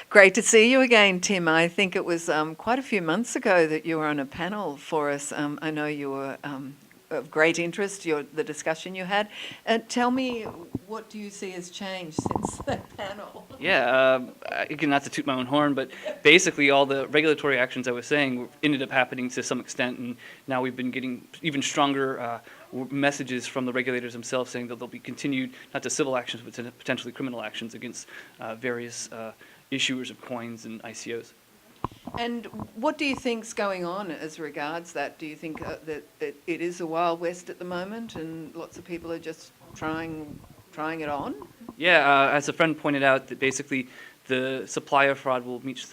Great to see you again, Tim. I think it was quite a few months ago that you were on a panel for us. I know you were of great interest, the discussion you had. Tell me, what do you see has changed since that panel? Yeah, again, not to toot my own horn, but basically all the regulatory actions I was saying ended up happening to some extent, and now we've been getting even stronger messages from the regulators themselves saying that there'll be continued, not to civil actions, but to potentially criminal actions against various issuers of coins and ICOs. And what do you think's going on as regards that? Do you think that it is a Wild West at the moment and lots of people are just trying it on? Yeah, as a friend pointed out, that basically the supply of fraud will meet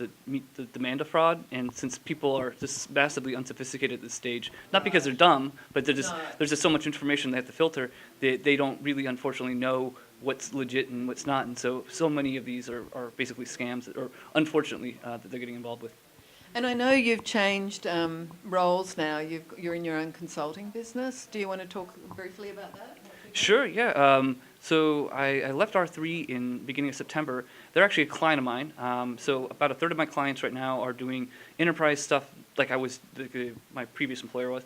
the demand of fraud, and since people are just massively unsophisticated at this stage, not because they're dumb, but there's just so much information they have to filter, they don't really, unfortunately, know what's legit and what's not, and so many of these are basically scams, or unfortunately, that they're getting involved with. And I know you've changed roles now. You're in your own consulting business. Do you want to talk briefly about that? Sure, yeah. So I left R3 in beginning of September. They're actually a client of mine. So about a third of my clients right now are doing enterprise stuff like my previous employer was.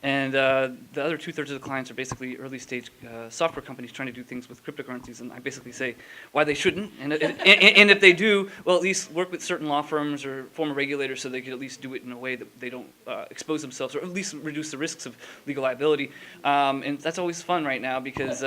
And the other 2/3 of the clients are basically early stage software companies trying to do things with cryptocurrencies. And I basically say why they shouldn't. And if they do, well, at least work with certain law firms or former regulators so they could at least do it in a way that they don't expose themselves, or at least reduce the risks of legal liability. And that's always fun right now because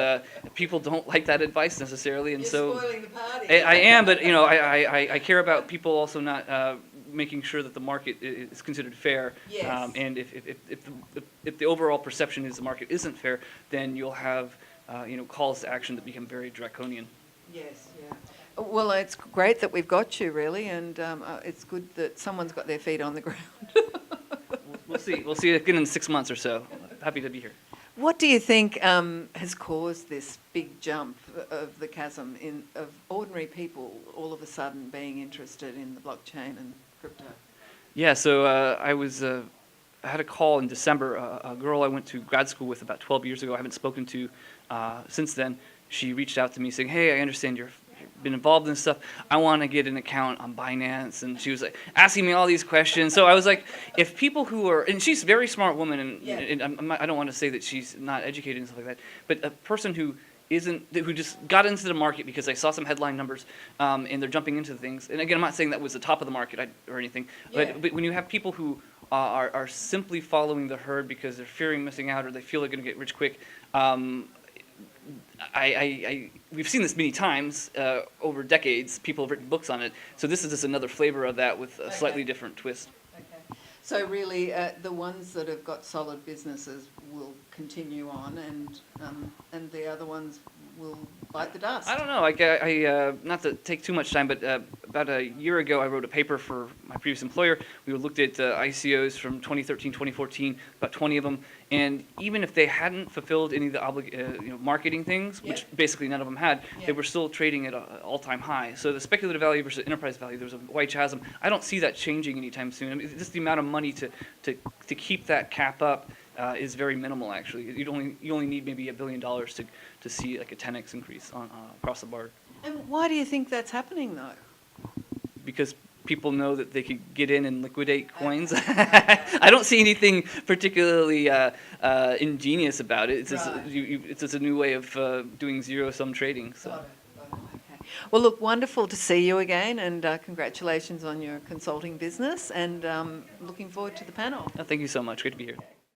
people don't like that advice necessarily. And You're spoiling the party. I am, but I care about people also not making sure that the market is considered fair. Yes. And if the overall perception is the market isn't fair, then you'll have calls to action that become very draconian. Yes, yeah. Well, it's great that we've got you, really, and it's good that someone's got their feet on the ground. We'll see. We'll see again in 6 months or so. Happy to be here. What do you think has caused this big jump of the chasm of ordinary people all of a sudden being interested in the blockchain and crypto? Yeah, so I had a call in December. A girl I went to grad school with about 12 years ago, I haven't spoken to since then. She reached out to me saying, "Hey, I understand you've been involved in this stuff. I want to get an account on Binance." And she was like asking me all these questions. So I was like, if people who are, and she's a very smart woman, and I don't want to say that she's not educated and stuff like that, but a person who just got into the market because they saw some headline numbers and they're jumping into things. And again, I'm not saying that was the top of the market or anything, but when you have people who are simply following the herd because they're fearing missing out or they feel they're going to get rich quick, we've seen this many times over decades. People have written books on it. So this is just another flavor of that with a slightly different twist. Okay. So really, the ones that have got solid businesses will continue on, and the other ones will bite the dust. I don't know. I not to take too much time, but about a year ago, I wrote a paper for my previous employer. We looked at ICOs from 2013, 2014, about 20 of them, and even if they hadn't fulfilled any of the marketing things, which basically none of them had, they were still trading at an all-time high. So the speculative value versus enterprise value, there was a wide chasm. I don't see that changing anytime soon. I mean, just the amount of money to keep that cap up is very minimal. Actually, you only need maybe $1 billion to see like a 10x increase across the board. And why do you think that's happening, though? Because people know that they could get in and liquidate coins. I don't see anything particularly ingenious about it. It's just a new way of doing zero-sum trading. So. Okay. Well, look, wonderful to see you again, and congratulations on your consulting business, and looking forward to the panel. Thank you so much. Great to be here.